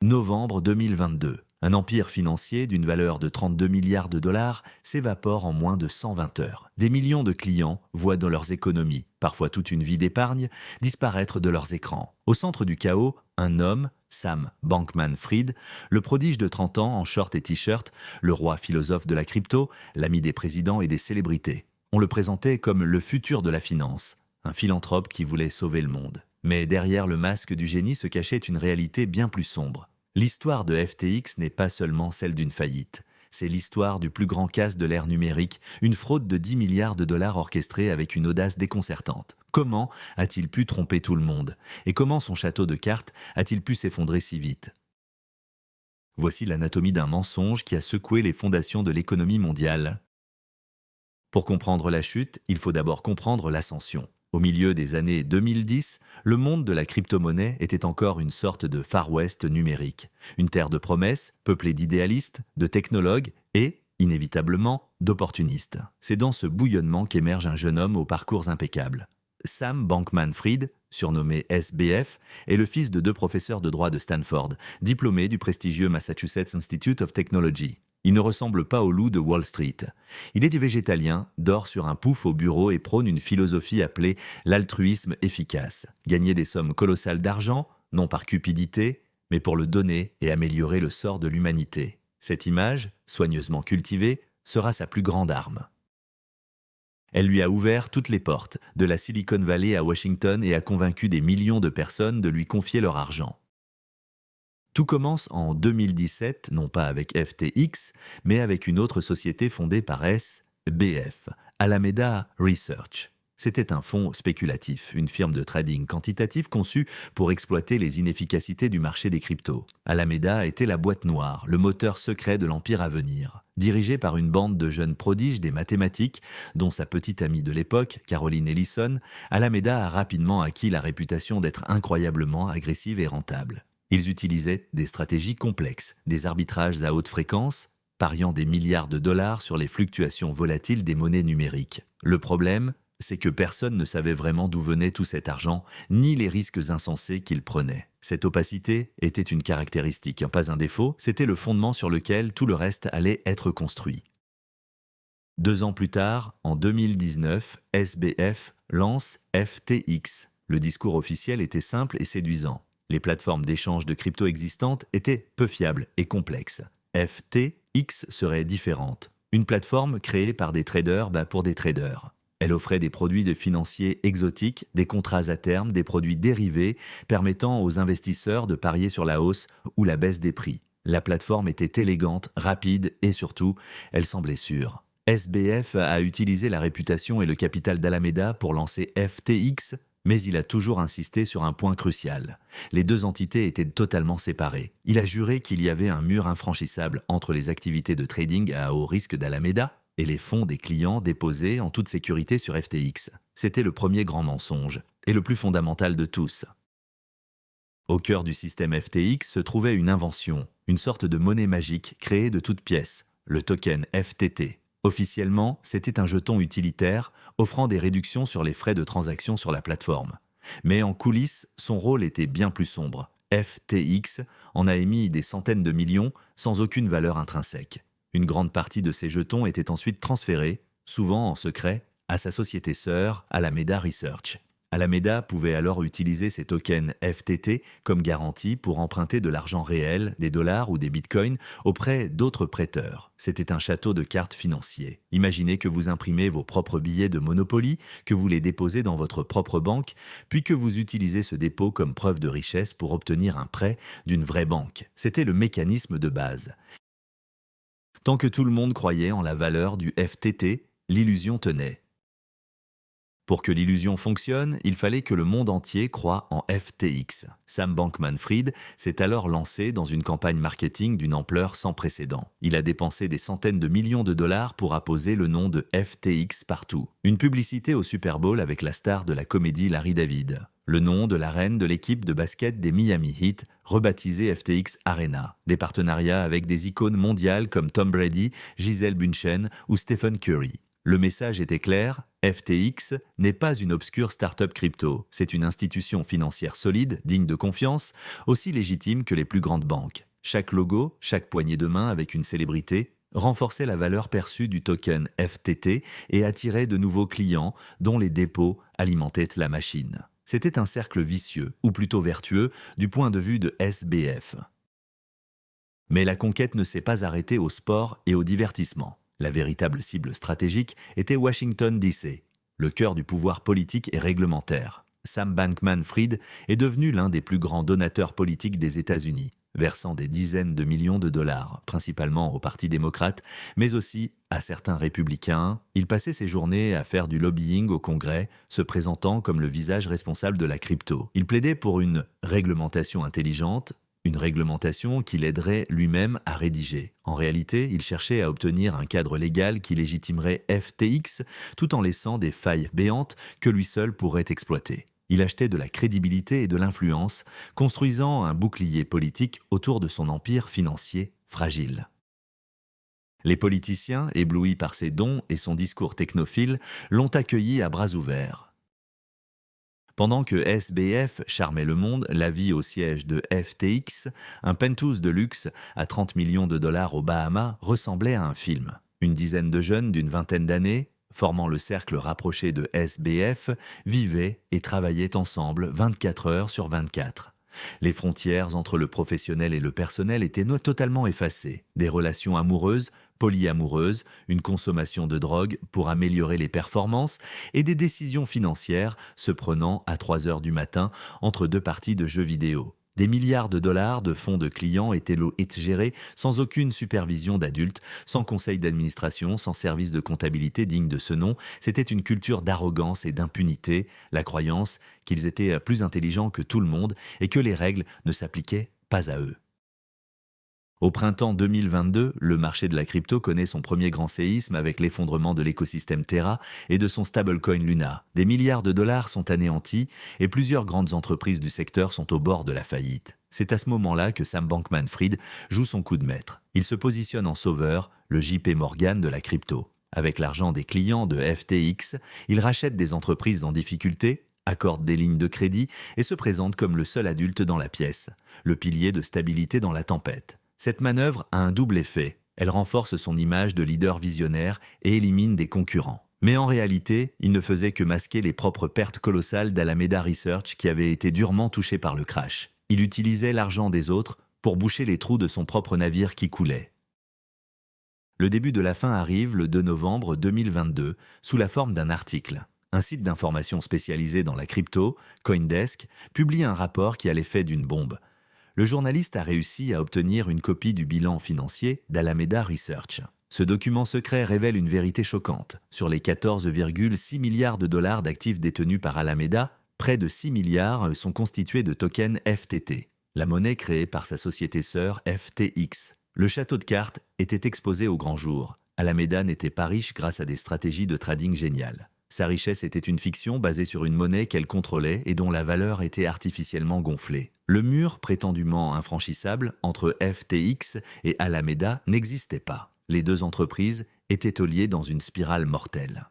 Novembre 2022. Un empire financier d'une valeur de 32 milliards de dollars s'évapore en moins de 120 heures. Des millions de clients voient dans leurs économies, parfois toute une vie d'épargne, disparaître de leurs écrans. Au centre du chaos, un homme, Sam Bankman-Fried, le prodige de 30 ans en short et t-shirt, le roi philosophe de la crypto, l'ami des présidents et des célébrités. On le présentait comme le futur de la finance, un philanthrope qui voulait sauver le monde. Mais derrière le masque du génie se cachait une réalité bien plus sombre. L'histoire de FTX n'est pas seulement celle d'une faillite. C'est l'histoire du plus grand casse de l'ère numérique, une fraude de 10 milliards de dollars orchestrée avec une audace déconcertante. Comment a-t-il pu tromper tout le monde? Et comment son château de cartes a-t-il pu s'effondrer si vite? Voici l'anatomie d'un mensonge qui a secoué les fondations de l'économie mondiale. Pour comprendre la chute, il faut d'abord comprendre l'ascension. Au milieu des années 2010, le monde de la crypto-monnaie était encore une sorte de Far West numérique. Une terre de promesses, peuplée d'idéalistes, de technologues et, inévitablement, d'opportunistes. C'est dans ce bouillonnement qu'émerge un jeune homme aux parcours impeccables. Sam Bankman-Fried, surnommé SBF, est le fils de deux professeurs de droit de Stanford, diplômés du prestigieux Massachusetts Institute of Technology. Il ne ressemble pas au loup de Wall Street. Il est du végétalien, dort sur un pouf au bureau et prône une philosophie appelée l'altruisme efficace. Gagner des sommes colossales d'argent, non par cupidité, mais pour le donner et améliorer le sort de l'humanité. Cette image, soigneusement cultivée, sera sa plus grande arme. Elle lui a ouvert toutes les portes, de la Silicon Valley à Washington, et a convaincu des millions de personnes de lui confier leur argent. Tout commence en 2017, non pas avec FTX, mais avec une autre société fondée par SBF, Alameda Research. C'était un fonds spéculatif, une firme de trading quantitatif conçue pour exploiter les inefficacités du marché des cryptos. Alameda était la boîte noire, le moteur secret de l'empire à venir. Dirigé par une bande de jeunes prodiges des mathématiques, dont sa petite amie de l'époque, Caroline Ellison, Alameda a rapidement acquis la réputation d'être incroyablement agressive et rentable. Ils utilisaient des stratégies complexes, des arbitrages à haute fréquence, pariant des milliards de dollars sur les fluctuations volatiles des monnaies numériques. Le problème, c'est que personne ne savait vraiment d'où venait tout cet argent, ni les risques insensés qu'ils prenaient. Cette opacité était une caractéristique, pas un défaut, c'était le fondement sur lequel tout le reste allait être construit. 2 ans plus tard, en 2019, SBF lance FTX. Le discours officiel était simple et séduisant. Les plateformes d'échange de crypto existantes étaient peu fiables et complexes. FTX serait différente. Une plateforme créée par des traders pour des traders. Elle offrait des produits financiers exotiques, des contrats à terme, des produits dérivés permettant aux investisseurs de parier sur la hausse ou la baisse des prix. La plateforme était élégante, rapide et surtout, elle semblait sûre. SBF a utilisé la réputation et le capital d'Alameda pour lancer FTX, mais il a toujours insisté sur un point crucial. Les deux entités étaient totalement séparées. Il a juré qu'il y avait un mur infranchissable entre les activités de trading à haut risque d'Alameda et les fonds des clients déposés en toute sécurité sur FTX. C'était le premier grand mensonge, et le plus fondamental de tous. Au cœur du système FTX se trouvait une invention, une sorte de monnaie magique créée de toutes pièces, le token FTT. Officiellement, c'était un jeton utilitaire offrant des réductions sur les frais de transaction sur la plateforme. Mais en coulisses, son rôle était bien plus sombre. FTX en a émis des centaines de millions sans aucune valeur intrinsèque. Une grande partie de ces jetons était ensuite transférée, souvent en secret, à sa société sœur, Alameda Research. Alameda pouvait alors utiliser ces tokens FTT comme garantie pour emprunter de l'argent réel, des dollars ou des bitcoins, auprès d'autres prêteurs. C'était un château de cartes financier. Imaginez que vous imprimez vos propres billets de Monopoly, que vous les déposez dans votre propre banque, puis que vous utilisez ce dépôt comme preuve de richesse pour obtenir un prêt d'une vraie banque. C'était le mécanisme de base. Tant que tout le monde croyait en la valeur du FTT, l'illusion tenait. Pour que l'illusion fonctionne, il fallait que le monde entier croie en FTX. Sam Bankman-Fried s'est alors lancé dans une campagne marketing d'une ampleur sans précédent. Il a dépensé des centaines de millions de dollars pour apposer le nom de FTX partout. Une publicité au Super Bowl avec la star de la comédie Larry David. Le nom de la reine de l'équipe de basket des Miami Heat, rebaptisée FTX Arena. Des partenariats avec des icônes mondiales comme Tom Brady, Gisele Bündchen ou Stephen Curry. Le message était clair, FTX n'est pas une obscure start-up crypto, c'est une institution financière solide, digne de confiance, aussi légitime que les plus grandes banques. Chaque logo, chaque poignée de main avec une célébrité, renforçait la valeur perçue du token FTT et attirait de nouveaux clients dont les dépôts alimentaient la machine. C'était un cercle vicieux, ou plutôt vertueux, du point de vue de SBF. Mais la conquête ne s'est pas arrêtée au sport et au divertissement. La véritable cible stratégique était Washington DC, le cœur du pouvoir politique et réglementaire. Sam Bankman-Fried est devenu l'un des plus grands donateurs politiques des États-Unis, versant des dizaines de millions de dollars, principalement au Parti démocrate, mais aussi à certains républicains. Il passait ses journées à faire du lobbying au Congrès, se présentant comme le visage responsable de la crypto. Il plaidait pour une réglementation intelligente, une réglementation qu'il aiderait lui-même à rédiger. En réalité, il cherchait à obtenir un cadre légal qui légitimerait FTX tout en laissant des failles béantes que lui seul pourrait exploiter. Il achetait de la crédibilité et de l'influence, construisant un bouclier politique autour de son empire financier fragile. Les politiciens, éblouis par ses dons et son discours technophile, l'ont accueilli à bras ouverts. Pendant que SBF charmait le monde, la vie au siège de FTX, un penthouse de luxe à 30 millions de dollars aux Bahamas, ressemblait à un film. Une dizaine de jeunes d'une vingtaine d'années, formant le cercle rapproché de SBF, vivaient et travaillaient ensemble 24 heures sur 24. Les frontières entre le professionnel et le personnel étaient totalement effacées. Des relations amoureuses, polyamoureuses, une consommation de drogue pour améliorer les performances et des décisions financières se prenant à 3 heures du matin entre deux parties de jeux vidéo. Des milliards de dollars de fonds de clients étaient gérés sans aucune supervision d'adultes, sans conseil d'administration, sans service de comptabilité digne de ce nom. C'était une culture d'arrogance et d'impunité, la croyance qu'ils étaient plus intelligents que tout le monde et que les règles ne s'appliquaient pas à eux. Au printemps 2022, le marché de la crypto connaît son premier grand séisme avec l'effondrement de l'écosystème Terra et de son stablecoin Luna. Des milliards de dollars sont anéantis et plusieurs grandes entreprises du secteur sont au bord de la faillite. C'est à ce moment-là que Sam Bankman-Fried joue son coup de maître. Il se positionne en sauveur, le JP Morgan de la crypto. Avec l'argent des clients de FTX, il rachète des entreprises en difficulté, accorde des lignes de crédit et se présente comme le seul adulte dans la pièce, le pilier de stabilité dans la tempête. Cette manœuvre a un double effet. Elle renforce son image de leader visionnaire et élimine des concurrents. Mais en réalité, il ne faisait que masquer les propres pertes colossales d'Alameda Research qui avait été durement touché par le crash. Il utilisait l'argent des autres pour boucher les trous de son propre navire qui coulait. Le début de la fin arrive le 2 novembre 2022 sous la forme d'un article. Un site d'information spécialisé dans la crypto, CoinDesk, publie un rapport qui a l'effet d'une bombe. Le journaliste a réussi à obtenir une copie du bilan financier d'Alameda Research. Ce document secret révèle une vérité choquante. Sur les 14,6 milliards de dollars d'actifs détenus par Alameda, près de 6 milliards sont constitués de tokens FTT, la monnaie créée par sa société sœur FTX. Le château de cartes était exposé au grand jour. Alameda n'était pas riche grâce à des stratégies de trading géniales. Sa richesse était une fiction basée sur une monnaie qu'elle contrôlait et dont la valeur était artificiellement gonflée. Le mur prétendument infranchissable entre FTX et Alameda n'existait pas. Les deux entreprises étaient liées dans une spirale mortelle.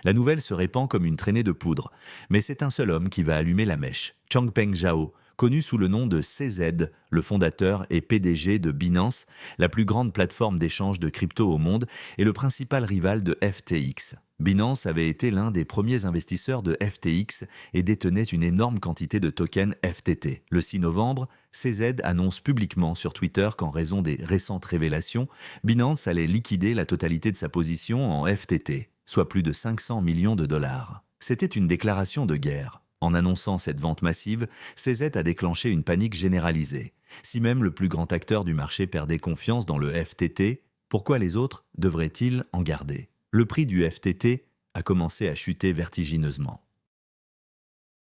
La nouvelle se répand comme une traînée de poudre, mais c'est un seul homme qui va allumer la mèche, Changpeng Zhao, connu sous le nom de CZ, le fondateur et PDG de Binance, la plus grande plateforme d'échange de crypto au monde et le principal rival de FTX. Binance avait été l'un des premiers investisseurs de FTX et détenait une énorme quantité de tokens FTT. Le 6 novembre, CZ annonce publiquement sur Twitter qu'en raison des récentes révélations, Binance allait liquider la totalité de sa position en FTT, soit plus de 500 millions de dollars. C'était une déclaration de guerre. En annonçant cette vente massive, CZ a déclenché une panique généralisée. Si même le plus grand acteur du marché perdait confiance dans le FTT, pourquoi les autres devraient-ils en garder ? Le prix du FTT a commencé à chuter vertigineusement.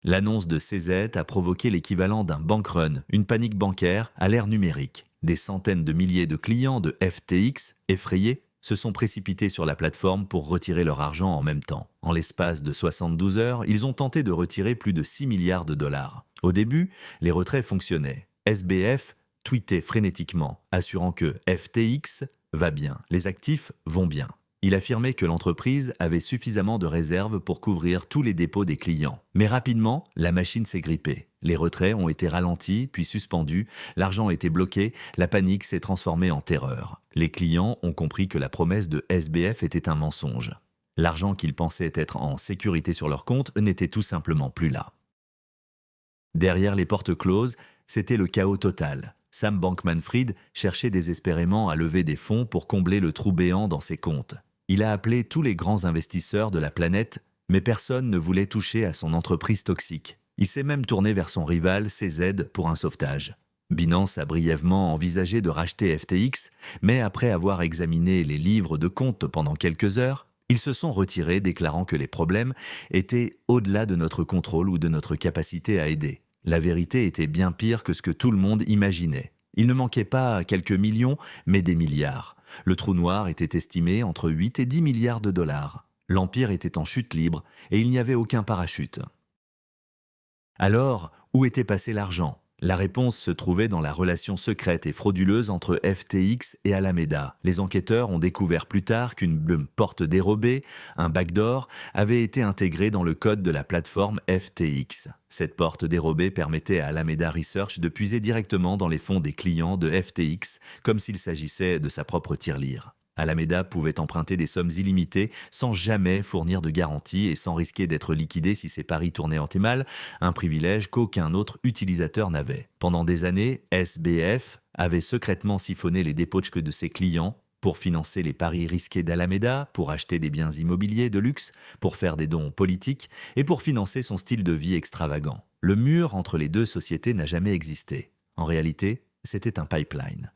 L'annonce de CZ a provoqué l'équivalent d'un bank run, une panique bancaire à l'ère numérique. Des centaines de milliers de clients de FTX, effrayés, se sont précipités sur la plateforme pour retirer leur argent en même temps. En l'espace de 72 heures, ils ont tenté de retirer plus de 6 milliards de dollars. Au début, les retraits fonctionnaient. SBF tweetait frénétiquement, assurant que FTX va bien, les actifs vont bien. Il affirmait que l'entreprise avait suffisamment de réserves pour couvrir tous les dépôts des clients. Mais rapidement, la machine s'est grippée. Les retraits ont été ralentis, puis suspendus, l'argent a été bloqué, la panique s'est transformée en terreur. Les clients ont compris que la promesse de SBF était un mensonge. L'argent qu'ils pensaient être en sécurité sur leur compte n'était tout simplement plus là. Derrière les portes closes, c'était le chaos total. Sam Bankman-Fried cherchait désespérément à lever des fonds pour combler le trou béant dans ses comptes. Il a appelé tous les grands investisseurs de la planète, mais personne ne voulait toucher à son entreprise toxique. Il s'est même tourné vers son rival CZ pour un sauvetage. Binance a brièvement envisagé de racheter FTX, mais après avoir examiné les livres de compte pendant quelques heures, ils se sont retirés déclarant que les problèmes étaient au-delà de notre contrôle ou de notre capacité à aider. La vérité était bien pire que ce que tout le monde imaginait. Il ne manquait pas quelques millions, mais des milliards. Le trou noir était estimé entre 8 et 10 milliards de dollars. L'Empire était en chute libre et il n'y avait aucun parachute. Alors, où était passé l'argent ? La réponse se trouvait dans la relation secrète et frauduleuse entre FTX et Alameda. Les enquêteurs ont découvert plus tard qu'une porte dérobée, un backdoor, avait été intégrée dans le code de la plateforme FTX. Cette porte dérobée permettait à Alameda Research de puiser directement dans les fonds des clients de FTX, comme s'il s'agissait de sa propre tirelire. Alameda pouvait emprunter des sommes illimitées sans jamais fournir de garantie et sans risquer d'être liquidé si ses paris tournaient en mal, un privilège qu'aucun autre utilisateur n'avait. Pendant des années, SBF avait secrètement siphonné les dépôts de ses clients pour financer les paris risqués d'Alameda, pour acheter des biens immobiliers de luxe, pour faire des dons politiques et pour financer son style de vie extravagant. Le mur entre les deux sociétés n'a jamais existé. En réalité, c'était un pipeline.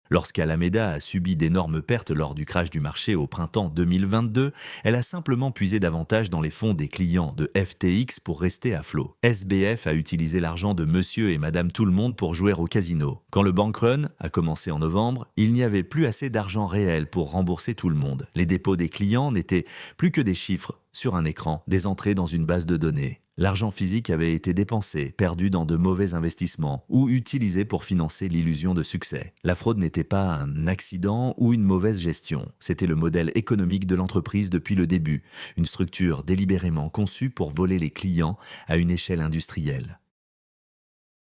Lorsqu'Alameda a subi d'énormes pertes lors du crash du marché au printemps 2022, elle a simplement puisé davantage dans les fonds des clients de FTX pour rester à flot. SBF a utilisé l'argent de monsieur et madame tout-le-monde pour jouer au casino. Quand le bank run a commencé en novembre, il n'y avait plus assez d'argent réel pour rembourser tout le monde. Les dépôts des clients n'étaient plus que des chiffres sur un écran, des entrées dans une base de données. L'argent physique avait été dépensé, perdu dans de mauvais investissements ou utilisé pour financer l'illusion de succès. La fraude n'était pas un accident ou une mauvaise gestion. C'était le modèle économique de l'entreprise depuis le début, une structure délibérément conçue pour voler les clients à une échelle industrielle.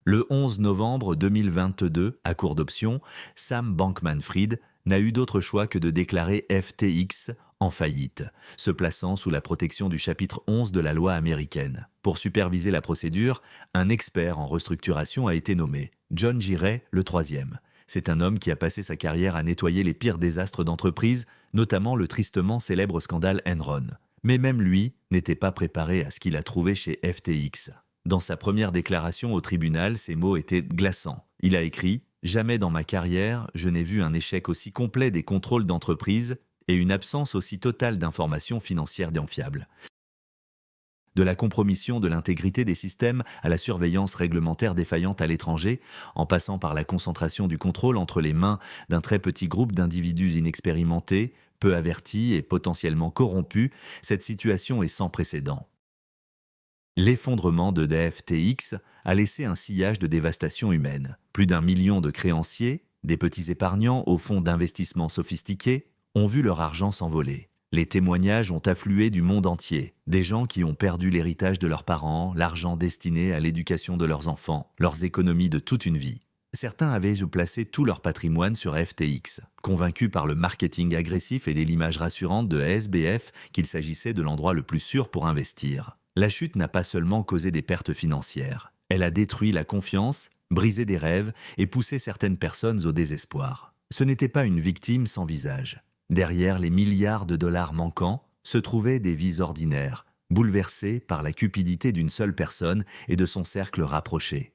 Le 11 novembre 2022, à court d'options, Sam Bankman-Fried n'a eu d'autre choix que de déclarer FTX en faillite, se plaçant sous la protection du chapitre 11 de la loi américaine. Pour superviser la procédure, un expert en restructuration a été nommé, John Giray, le troisième. C'est un homme qui a passé sa carrière à nettoyer les pires désastres d'entreprise, notamment le tristement célèbre scandale Enron. Mais même lui n'était pas préparé à ce qu'il a trouvé chez FTX. Dans sa première déclaration au tribunal, ces mots étaient glaçants. Il a écrit « Jamais dans ma carrière, je n'ai vu un échec aussi complet des contrôles d'entreprise et une absence aussi totale d'informations financières fiables. » De la compromission de l'intégrité des systèmes à la surveillance réglementaire défaillante à l'étranger, en passant par la concentration du contrôle entre les mains d'un très petit groupe d'individus inexpérimentés, peu avertis et potentiellement corrompus, cette situation est sans précédent. L'effondrement de FTX a laissé un sillage de dévastation humaine. Plus d'1 million de créanciers, des petits épargnants aux fonds d'investissement sophistiqués, ont vu leur argent s'envoler. Les témoignages ont afflué du monde entier. Des gens qui ont perdu l'héritage de leurs parents, l'argent destiné à l'éducation de leurs enfants, leurs économies de toute une vie. Certains avaient placé tout leur patrimoine sur FTX, convaincus par le marketing agressif et l'image rassurante de SBF qu'il s'agissait de l'endroit le plus sûr pour investir. La chute n'a pas seulement causé des pertes financières. Elle a détruit la confiance, brisé des rêves et poussé certaines personnes au désespoir. Ce n'était pas une victime sans visage. Derrière les milliards de dollars manquants se trouvaient des vies ordinaires, bouleversées par la cupidité d'une seule personne et de son cercle rapproché.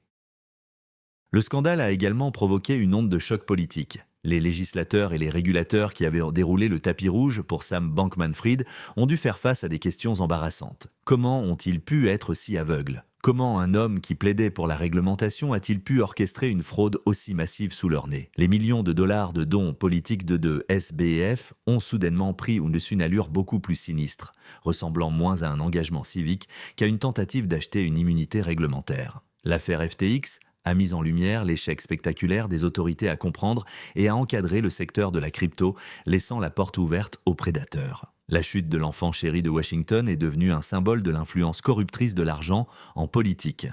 Le scandale a également provoqué une onde de choc politique. Les législateurs et les régulateurs qui avaient déroulé le tapis rouge pour Sam Bankman-Fried ont dû faire face à des questions embarrassantes. Comment ont-ils pu être si aveugles ? Comment un homme qui plaidait pour la réglementation a-t-il pu orchestrer une fraude aussi massive sous leur nez ? Les millions de dollars de dons politiques de SBF ont soudainement pris une allure beaucoup plus sinistre, ressemblant moins à un engagement civique qu'à une tentative d'acheter une immunité réglementaire. L'affaire FTX a mis en lumière l'échec spectaculaire des autorités à comprendre et à encadrer le secteur de la crypto, laissant la porte ouverte aux prédateurs. La chute de l'enfant chéri de Washington est devenue un symbole de l'influence corruptrice de l'argent en politique.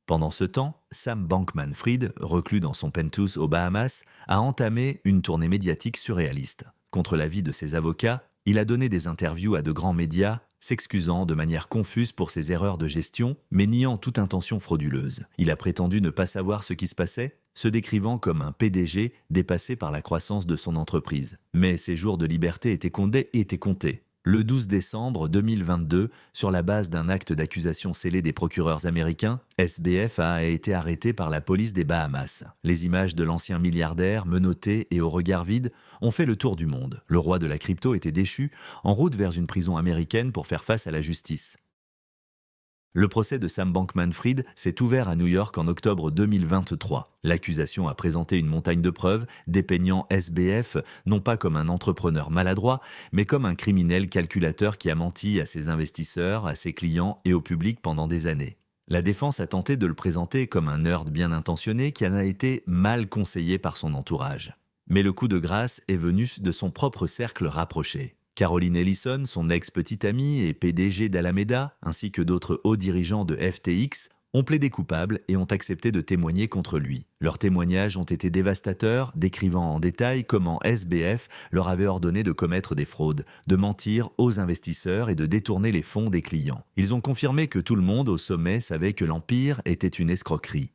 Pendant ce temps, Sam Bankman-Fried, reclus dans son penthouse aux Bahamas, a entamé une tournée médiatique surréaliste. Contre l'avis de ses avocats, il a donné des interviews à de grands médias, s'excusant de manière confuse pour ses erreurs de gestion, mais niant toute intention frauduleuse. Il a prétendu ne pas savoir ce qui se passait, se décrivant comme un PDG dépassé par la croissance de son entreprise. Mais ses jours de liberté étaient comptés. Le 12 décembre 2022, sur la base d'un acte d'accusation scellé des procureurs américains, SBF a été arrêté par la police des Bahamas. Les images de l'ancien milliardaire, menotté et au regard vide, ont fait le tour du monde. Le roi de la crypto était déchu, en route vers une prison américaine pour faire face à la justice. Le procès de Sam Bankman-Fried s'est ouvert à New York en octobre 2023. L'accusation a présenté une montagne de preuves, dépeignant SBF non pas comme un entrepreneur maladroit, mais comme un criminel calculateur qui a menti à ses investisseurs, à ses clients et au public pendant des années. La défense a tenté de le présenter comme un nerd bien intentionné qui en a été mal conseillé par son entourage. Mais le coup de grâce est venu de son propre cercle rapproché. Caroline Ellison, son ex-petite amie et PDG d'Alameda, ainsi que d'autres hauts dirigeants de FTX, ont plaidé coupables et ont accepté de témoigner contre lui. Leurs témoignages ont été dévastateurs, décrivant en détail comment SBF leur avait ordonné de commettre des fraudes, de mentir aux investisseurs et de détourner les fonds des clients. Ils ont confirmé que tout le monde au sommet savait que l'Empire était une escroquerie.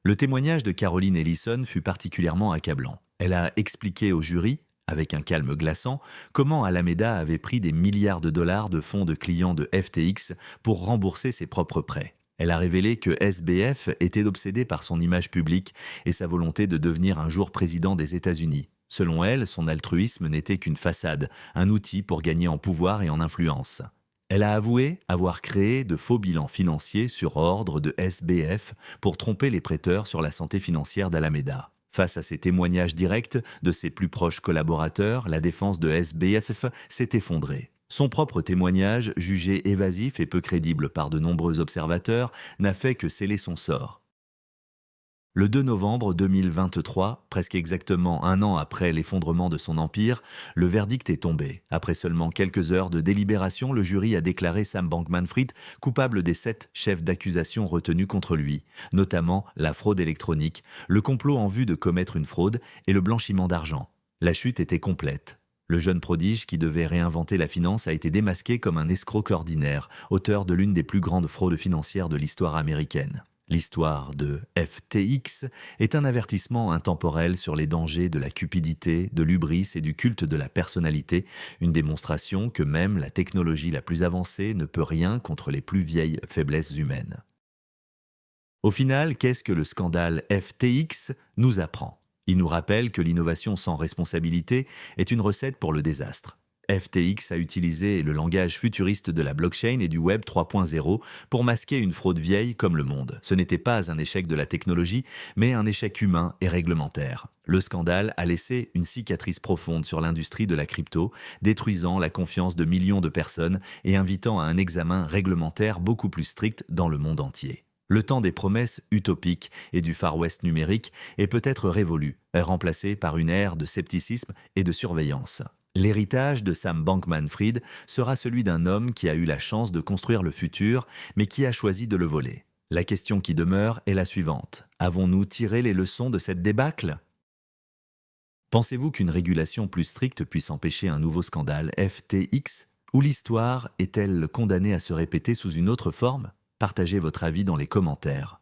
Le témoignage de Caroline Ellison fut particulièrement accablant. Elle a expliqué au jury, avec un calme glaçant, comment Alameda avait pris des milliards de dollars de fonds de clients de FTX pour rembourser ses propres prêts. Elle a révélé que SBF était obsédé par son image publique et sa volonté de devenir un jour président des États-Unis. Selon elle, son altruisme n'était qu'une façade, un outil pour gagner en pouvoir et en influence. Elle a avoué avoir créé de faux bilans financiers sur ordre de SBF pour tromper les prêteurs sur la santé financière d'Alameda. Face à ces témoignages directs de ses plus proches collaborateurs, la défense de SBF s'est effondrée. Son propre témoignage, jugé évasif et peu crédible par de nombreux observateurs, n'a fait que sceller son sort. Le 2 novembre 2023, presque exactement un an après l'effondrement de son empire, le verdict est tombé. Après seulement quelques heures de délibération, le jury a déclaré Sam Bankman-Fried coupable des 7 chefs d'accusation retenus contre lui, notamment la fraude électronique, le complot en vue de commettre une fraude et le blanchiment d'argent. La chute était complète. Le jeune prodige qui devait réinventer la finance a été démasqué comme un escroc ordinaire, auteur de l'une des plus grandes fraudes financières de l'histoire américaine. L'histoire de FTX est un avertissement intemporel sur les dangers de la cupidité, de l'hubris et du culte de la personnalité, une démonstration que même la technologie la plus avancée ne peut rien contre les plus vieilles faiblesses humaines. Au final, qu'est-ce que le scandale FTX nous apprend ? Il nous rappelle que l'innovation sans responsabilité est une recette pour le désastre. FTX a utilisé le langage futuriste de la blockchain et du Web 3.0 pour masquer une fraude vieille comme le monde. Ce n'était pas un échec de la technologie, mais un échec humain et réglementaire. Le scandale a laissé une cicatrice profonde sur l'industrie de la crypto, détruisant la confiance de millions de personnes et invitant à un examen réglementaire beaucoup plus strict dans le monde entier. Le temps des promesses utopiques et du Far West numérique est peut-être révolu, remplacé par une ère de scepticisme et de surveillance. L'héritage de Sam Bankman-Fried sera celui d'un homme qui a eu la chance de construire le futur, mais qui a choisi de le voler. La question qui demeure est la suivante. Avons-nous tiré les leçons de cette débâcle ? Pensez-vous qu'une régulation plus stricte puisse empêcher un nouveau scandale FTX ? Ou l'histoire est-elle condamnée à se répéter sous une autre forme ? Partagez votre avis dans les commentaires.